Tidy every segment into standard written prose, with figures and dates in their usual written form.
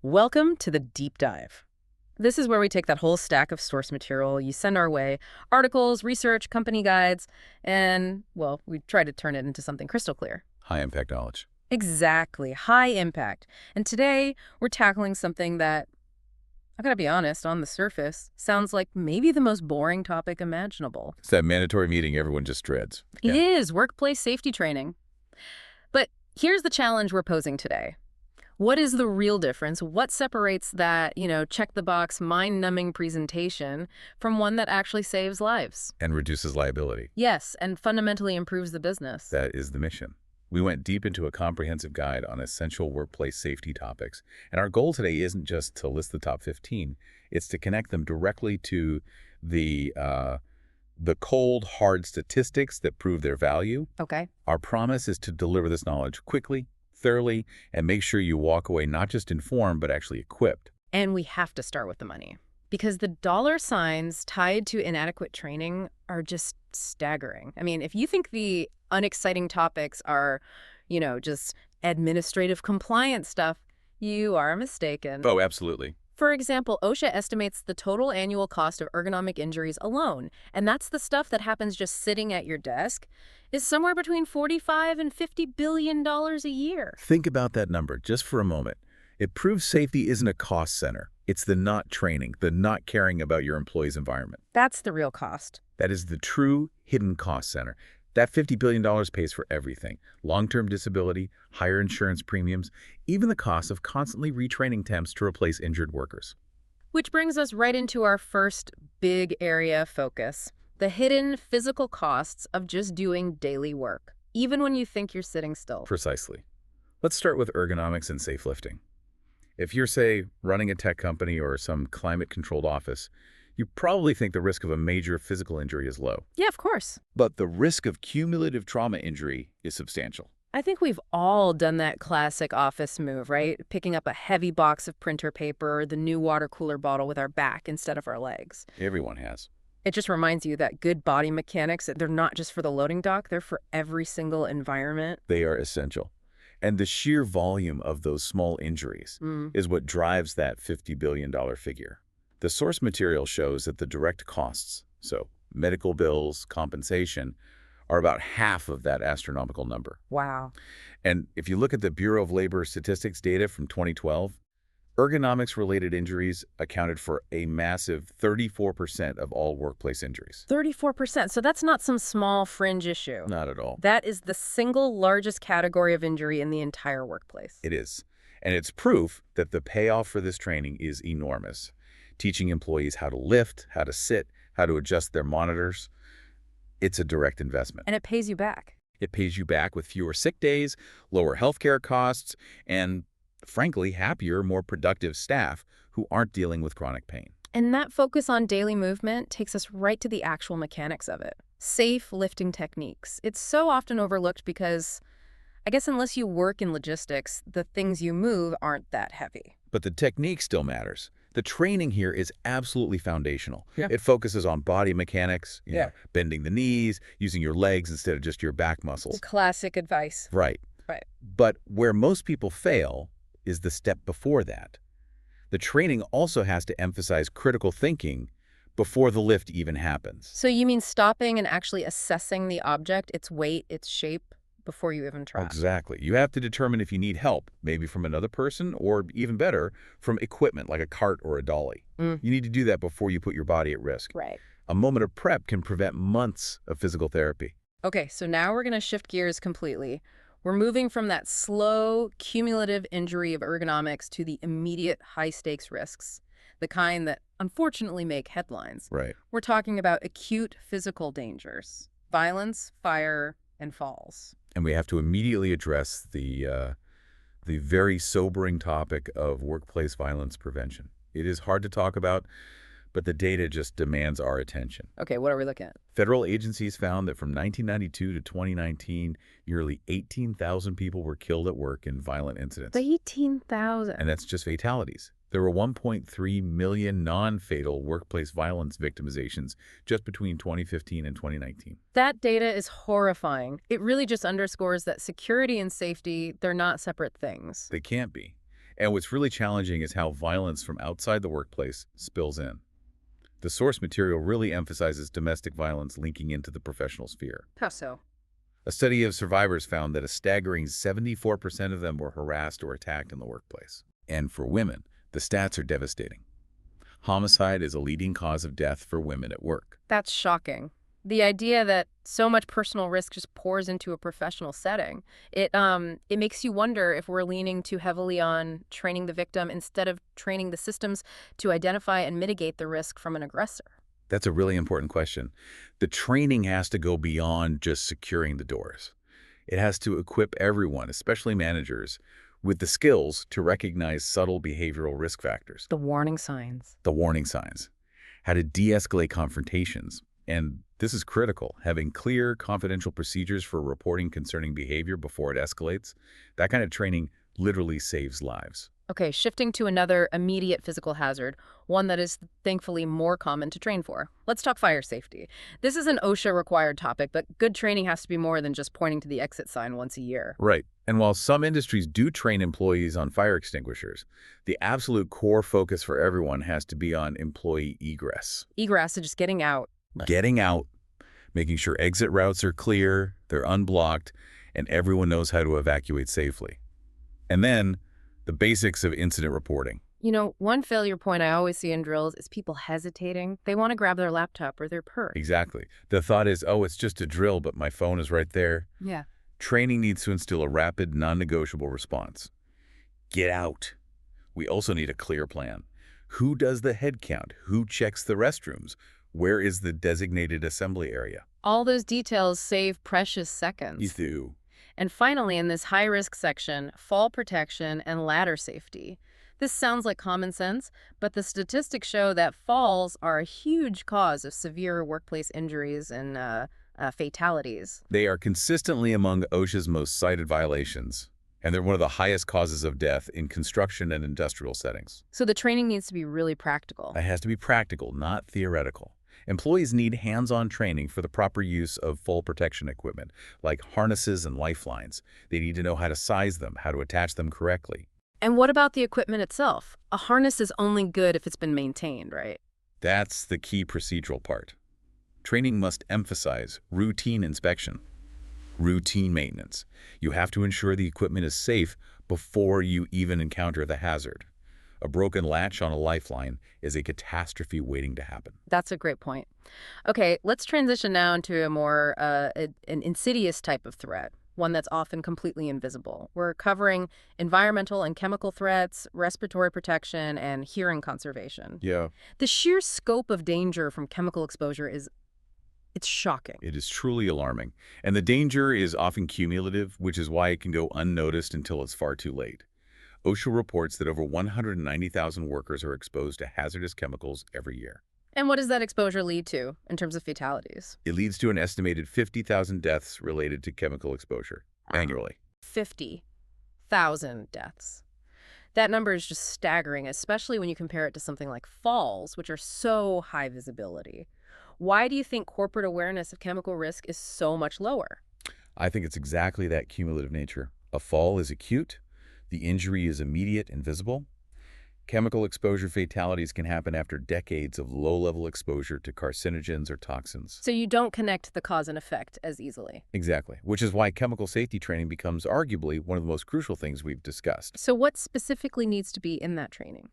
Welcome to the Deep Dive. This is where we take that whole stack of source material you send our way, articles, research, company guides, and, well, we try to turn it into something crystal clear. High impact knowledge. Exactly, high impact. And today, we're tackling something that, I gotta be honest, on the surface, sounds like maybe the most boring topic imaginable. It's that mandatory meeting everyone just dreads. It is workplace safety training. But here's the challenge we're posing today. What is the real difference? What separates that, check the box, mind-numbing presentation from one that actually saves lives? And reduces liability. Yes, and fundamentally improves the business. That is the mission. We went deep into a comprehensive guide on essential workplace safety topics. And our goal today isn't just to list the top 15. It's to connect them directly to the cold, hard statistics that prove their value. Okay. Our promise is to deliver this knowledge quickly, thoroughly, and make sure you walk away not just informed, but actually equipped. And we have to start with the money, because the dollar signs tied to inadequate training are just staggering. I mean, if you think the unexciting topics are, just administrative compliance stuff, you are mistaken. Oh, absolutely. For example, OSHA estimates the total annual cost of ergonomic injuries alone, and that's the stuff that happens just sitting at your desk, is somewhere between $45 and $50 billion a year. Think about that number just for a moment. It proves safety isn't a cost center. It's the not training, the not caring about your employee's environment. That's the real cost. That is the true hidden cost center. That $50 billion pays for everything. Long-term disability, higher insurance premiums, even the cost of constantly retraining temps to replace injured workers. Which brings us right into our first big area of focus, the hidden physical costs of just doing daily work, even when you think you're sitting still. Precisely. Let's start with ergonomics and safe lifting. If you're, say, running a tech company or some climate-controlled office, you probably think the risk of a major physical injury is low. Yeah, of course. But the risk of cumulative trauma injury is substantial. I think we've all done that classic office move, right? Picking up a heavy box of printer paper or the new water cooler bottle with our back instead of our legs. Everyone has. It just reminds you that good body mechanics, they're not just for the loading dock, they're for every single environment. They are essential. And the sheer volume of those small injuries is what drives that $50 billion figure. The source material shows that the direct costs, so medical bills, compensation, are about half of that astronomical number. Wow. And if you look at the Bureau of Labor Statistics data from 2012, ergonomics-related injuries accounted for a massive 34% of all workplace injuries. 34%. So that's not some small fringe issue. Not at all. That is the single largest category of injury in the entire workplace. It is. And it's proof that the payoff for this training is enormous. Teaching employees how to lift, how to sit, how to adjust their monitors. It's a direct investment. And it pays you back. It pays you back with fewer sick days, lower healthcare costs, and frankly, happier, more productive staff who aren't dealing with chronic pain. And that focus on daily movement takes us right to the actual mechanics of it. Safe lifting techniques. It's so often overlooked because, I guess unless you work in logistics, the things you move aren't that heavy. But the technique still matters. The training here is absolutely foundational. Yeah. It focuses on body mechanics, bending the knees, using your legs instead of just your back muscles. Classic advice. Right. Right. But where most people fail is the step before that. The training also has to emphasize critical thinking before the lift even happens. So you mean stopping and actually assessing the object, its weight, its shape, before you even try? Exactly. You have to determine if you need help, maybe from another person, or even better, from equipment like a cart or a dolly. You need to do that before you put your body at risk. Right. A moment of prep can prevent months of physical therapy. Okay, so now we're going to shift gears completely. We're moving from that slow, cumulative injury of ergonomics to the immediate high-stakes risks, the kind that unfortunately make headlines. Right. We're talking about acute physical dangers, violence, fire, and falls. And we have to immediately address the very sobering topic of workplace violence prevention. It is hard to talk about, but the data just demands our attention. Okay, what are we looking at? Federal agencies found that from 1992 to 2019, nearly 18,000 people were killed at work in violent incidents. 18,000. And that's just fatalities. There were 1.3 million non-fatal workplace violence victimizations just between 2015 and 2019. That data is horrifying. It really just underscores that security and safety, they're not separate things. They can't be. And what's really challenging is how violence from outside the workplace spills in. The source material really emphasizes domestic violence linking into the professional sphere. How so? A study of survivors found that a staggering 74% of them were harassed or attacked in the workplace. And for women, the stats are devastating. Homicide is a leading cause of death for women at work. That's shocking. The idea that so much personal risk just pours into a professional setting, it makes you wonder if we're leaning too heavily on training the victim instead of training the systems to identify and mitigate the risk from an aggressor. That's a really important question. The training has to go beyond just securing the doors. It has to equip everyone, especially managers, with the skills to recognize subtle behavioral risk factors, The warning signs. the warning signs, how to de-escalate confrontations. And this is critical, having clear, confidential procedures for reporting concerning behavior before it escalates. That kind of training literally saves lives. Okay, shifting to another immediate physical hazard, one that is thankfully more common to train for. Let's talk fire safety. This is an OSHA-required topic, but good training has to be more than just pointing to the exit sign once a year. Right. And while some industries do train employees on fire extinguishers, the absolute core focus for everyone has to be on employee egress. Egress is just getting out. Getting out, making sure exit routes are clear, they're unblocked, and everyone knows how to evacuate safely. And then, the basics of incident reporting. You know, one failure point I always see in drills is people hesitating. They want to grab their laptop or their purse. Exactly. The thought is, oh, it's just a drill, but my phone is right there. Yeah. Training needs to instill a rapid, non-negotiable response. Get out. We also need a clear plan. Who does the head count? Who checks the restrooms? Where is the designated assembly area? All those details save precious seconds. You do. And finally, in this high-risk section, fall protection and ladder safety. This sounds like common sense, but the statistics show that falls are a huge cause of severe workplace injuries and fatalities. They are consistently among OSHA's most cited violations, and they're one of the highest causes of death in construction and industrial settings. So the training needs to be really practical. It has to be practical, not theoretical. Employees need hands-on training for the proper use of fall protection equipment, like harnesses and lifelines. They need to know how to size them, how to attach them correctly. And what about the equipment itself? A harness is only good if it's been maintained, right? That's the key procedural part. Training must emphasize routine inspection, routine maintenance. You have to ensure the equipment is safe before you even encounter the hazard. A broken latch on a lifeline is a catastrophe waiting to happen. That's a great point. Okay, let's transition now into a more an insidious type of threat, one that's often completely invisible. We're covering environmental and chemical threats, respiratory protection, and hearing conservation. Yeah. The sheer scope of danger from chemical exposure it's shocking. It is truly alarming. And the danger is often cumulative, which is why it can go unnoticed until it's far too late. OSHA reports that over 190,000 workers are exposed to hazardous chemicals every year. And what does that exposure lead to in terms of fatalities? It leads to an estimated 50,000 deaths related to chemical exposure annually. 50,000 deaths. That number is just staggering, especially when you compare it to something like falls, which are so high visibility. Why do you think corporate awareness of chemical risk is so much lower? I think it's exactly that cumulative nature. A fall is acute. The injury is immediate and visible. Chemical exposure fatalities can happen after decades of low-level exposure to carcinogens or toxins. So you don't connect the cause and effect as easily. Exactly, which is why chemical safety training becomes arguably one of the most crucial things we've discussed. So what specifically needs to be in that training?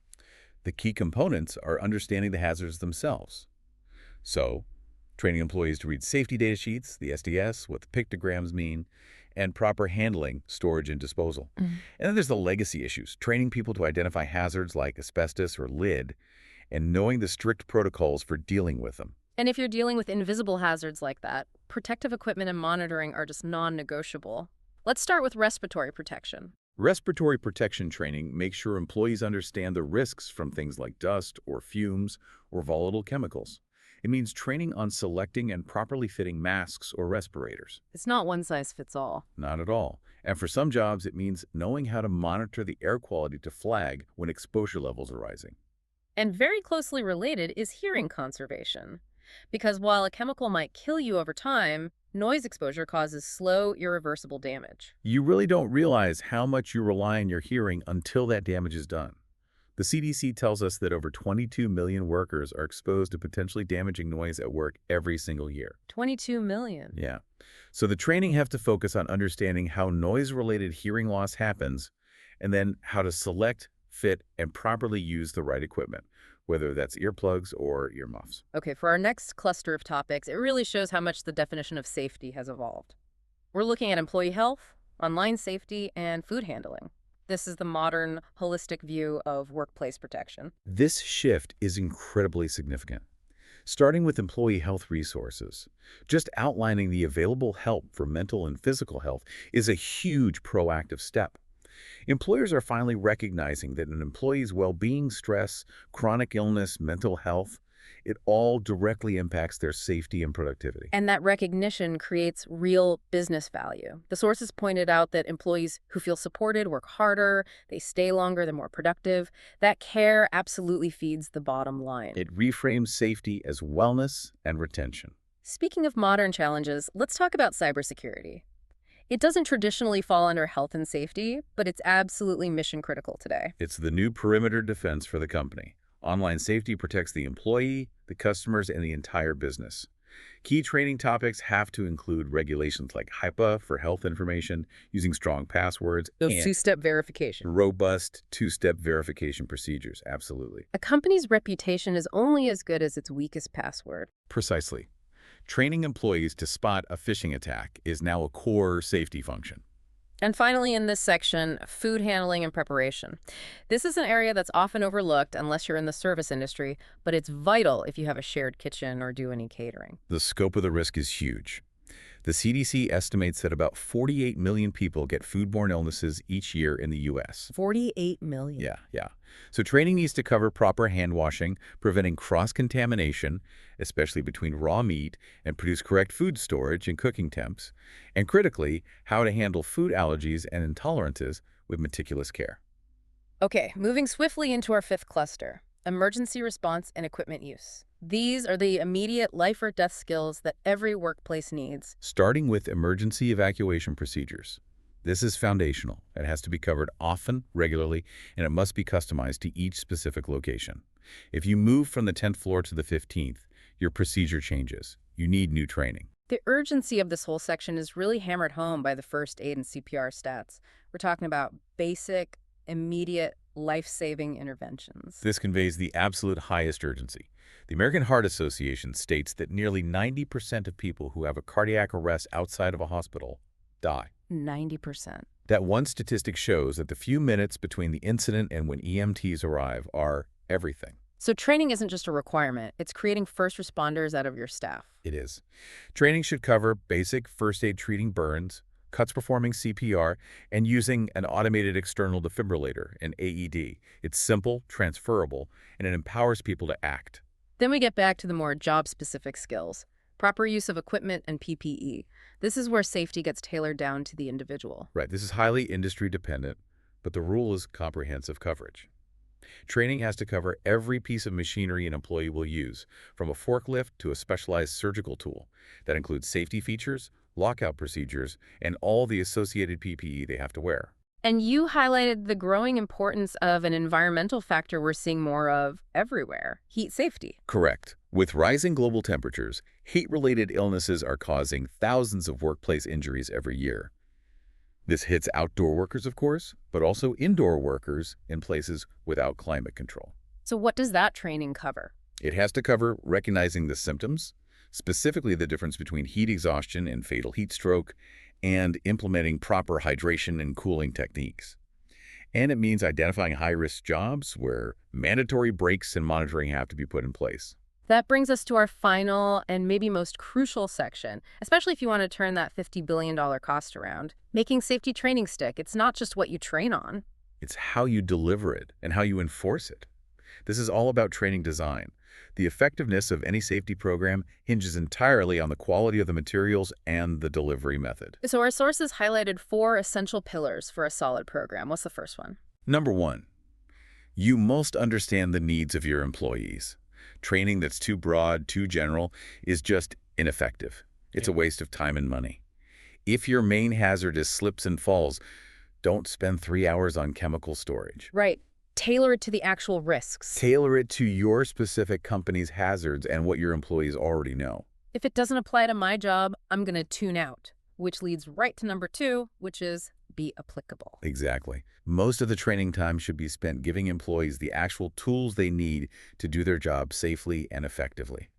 The key components are understanding the hazards themselves. So, training employees to read safety data sheets, the SDS, what the pictograms mean, and proper handling, storage, and disposal. And then there's the legacy issues, training people to identify hazards like asbestos or lead, and knowing the strict protocols for dealing with them. And if you're dealing with invisible hazards like that, protective equipment and monitoring are just non-negotiable. Let's start with respiratory protection. Respiratory protection training makes sure employees understand the risks from things like dust or fumes or volatile chemicals. It means training on selecting and properly fitting masks or respirators. It's not one size fits all. Not at all. And for some jobs, it means knowing how to monitor the air quality to flag when exposure levels are rising. And very closely related is hearing conservation. Because while a chemical might kill you over time, Noise exposure causes slow, irreversible damage. You really don't realize how much you rely on your hearing until that damage is done. The CDC tells us that over 22 million workers are exposed to potentially damaging noise at work every single year. 22 million. Yeah. So the training have to focus on understanding how noise-related hearing loss happens and then how to select, fit, and properly use the right equipment, whether that's earplugs or earmuffs. Okay, for our next cluster of topics, it really shows how much the definition of safety has evolved. We're looking at employee health, online safety, and food handling. This is the modern, holistic view of workplace protection. This shift is incredibly significant. Starting with employee health resources, just outlining the available help for mental and physical health is a huge proactive step. Employers are finally recognizing that an employee's well-being, stress, chronic illness, mental health, it all directly impacts their safety and productivity. And that recognition creates real business value. The sources pointed out that employees who feel supported work harder, they stay longer, they're more productive. That care absolutely feeds the bottom line. It reframes safety as wellness and retention. Speaking of modern challenges, let's talk about cybersecurity. It doesn't traditionally fall under health and safety, but it's absolutely mission critical today. It's the new perimeter defense for the company. Online safety protects the employee, the customers, and the entire business. Key training topics have to include regulations like HIPAA for health information, using strong passwords, Those and two-step verification. robust two-step verification procedures. Absolutely. A company's reputation is only as good as its weakest password. Precisely. Training employees to spot a phishing attack is now a core safety function. And finally, in this section, food handling and preparation. This is an area that's often overlooked unless you're in the service industry, but it's vital if you have a shared kitchen or do any catering. The scope of the risk is huge. The CDC estimates that about 48 million people get foodborne illnesses each year in the U.S. 48 million. Yeah. So training needs to cover proper hand washing, preventing cross-contamination, especially between raw meat, and produce correct food storage and cooking temps, and critically, how to handle food allergies and intolerances with meticulous care. Okay, moving swiftly into our fifth cluster, emergency response and equipment use. These are the immediate life or death skills that every workplace needs. Starting with emergency evacuation procedures. This is foundational. It has to be covered often, regularly, and it must be customized to each specific location. If you move from the 10th floor to the 15th, your procedure changes. You need new training. The urgency of this whole section is really hammered home by the first aid and CPR stats. We're talking about basic, immediate, life-saving interventions. This conveys the absolute highest urgency. The American Heart Association states that nearly 90% of people who have a cardiac arrest outside of a hospital die. 90%. That one statistic shows that the few minutes between the incident and when EMTs arrive are everything. So training isn't just a requirement, it's creating first responders out of your staff. It is. Training should cover basic first aid treating burns, cuts performing CPR, and using an automated external defibrillator, an AED. It's simple, transferable, and it empowers people to act. Then we get back to the more job-specific skills. Proper use of equipment and PPE. This is where safety gets tailored down to the individual. Right, this is highly industry dependent, but the rule is comprehensive coverage. Training has to cover every piece of machinery an employee will use, from a forklift to a specialized surgical tool. That includes safety features, lockout procedures, and all the associated PPE they have to wear. And you highlighted the growing importance of an environmental factor we're seeing more of everywhere, heat safety. Correct. With rising global temperatures, heat-related illnesses are causing thousands of workplace injuries every year. This hits outdoor workers, of course, but also indoor workers in places without climate control. So what does that training cover? It has to cover recognizing the symptoms, specifically the difference between heat exhaustion and fatal heat stroke, and implementing proper hydration and cooling techniques. And it means identifying high-risk jobs where mandatory breaks and monitoring have to be put in place. That brings us to our final and maybe most crucial section, especially if you want to turn that $50 billion cost around. Making safety training stick. It's not just what you train on. It's how you deliver it and how you enforce it. This is all about training design. The effectiveness of any safety program hinges entirely on the quality of the materials and the delivery method. So our sources highlighted 4 essential pillars for a solid program. What's the first one? Number 1, you must understand the needs of your employees. Training that's too broad, too general, is just ineffective. It's a waste of time and money. If your main hazard is slips and falls, don't spend 3 hours on chemical storage. Right. Tailor it to the actual risks. Tailor it to your specific company's hazards and what your employees already know. If it doesn't apply to my job, I'm going to tune out, which leads right to number 2, which is be applicable. Exactly. Most of the training time should be spent giving employees the actual tools they need to do their job safely and effectively.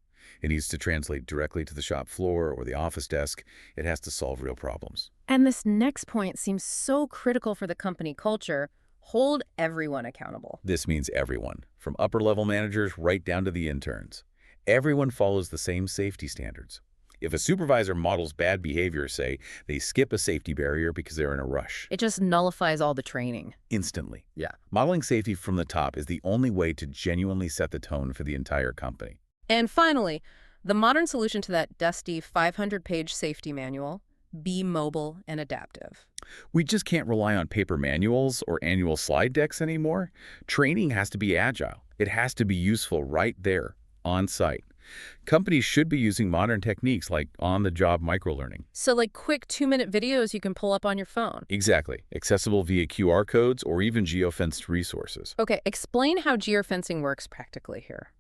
It needs to translate directly to the shop floor or the office desk. It has to solve real problems. And this next point seems so critical for the company culture. Hold everyone accountable. This means everyone, from upper-level managers right down to the interns. Everyone follows the same safety standards. If a supervisor models bad behavior, say, they skip a safety barrier because they're in a rush. It just nullifies all the training. Instantly. Yeah. Modeling safety from the top is the only way to genuinely set the tone for the entire company. And finally, the modern solution to that dusty 500-page safety manual: be mobile and adaptive. We just can't rely on paper manuals or annual slide decks anymore. Training has to be agile. It has to be useful right there, on site. Companies should be using modern techniques like on-the-job microlearning. So like quick 2-minute videos you can pull up on your phone. Exactly. Accessible via QR codes or even geofenced resources. Okay, explain how geofencing works practically here.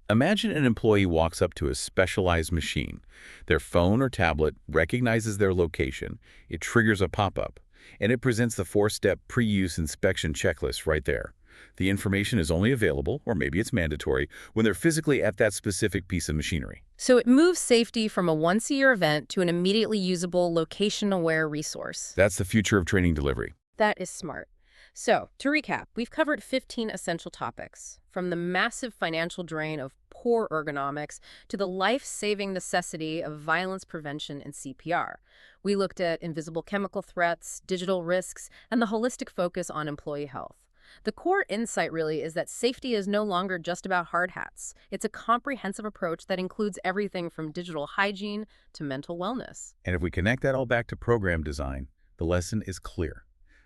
Imagine an employee walks up to a specialized machine. Their phone or tablet recognizes their location. It triggers a pop-up, and it presents the 4-step pre-use inspection checklist right there. The information is only available, or maybe it's mandatory, when they're physically at that specific piece of machinery. So it moves safety from a once-a-year event to an immediately usable, location-aware resource. That's the future of training delivery. That is smart. So, to recap, we've covered 15 essential topics, from the massive financial drain of poor ergonomics to the life-saving necessity of violence prevention and CPR. We looked at invisible chemical threats, digital risks, and the holistic focus on employee health. The core insight really is that safety is no longer just about hard hats. It's a comprehensive approach that includes everything from digital hygiene to mental wellness. And if we connect that all back to program design, the lesson is clear.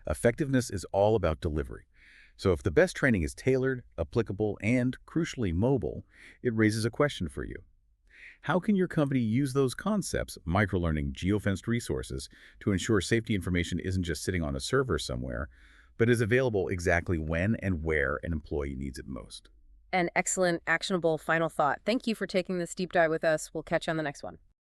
Effectiveness is all about delivery. So if the best training is tailored, applicable, and, crucially, mobile, it raises a question for you. How can your company use those concepts, microlearning, geofenced resources, to ensure safety information isn't just sitting on a server somewhere, but is available exactly when and where an employee needs it most? An excellent, actionable final thought. Thank you for taking this deep dive with us. We'll catch you on the next one.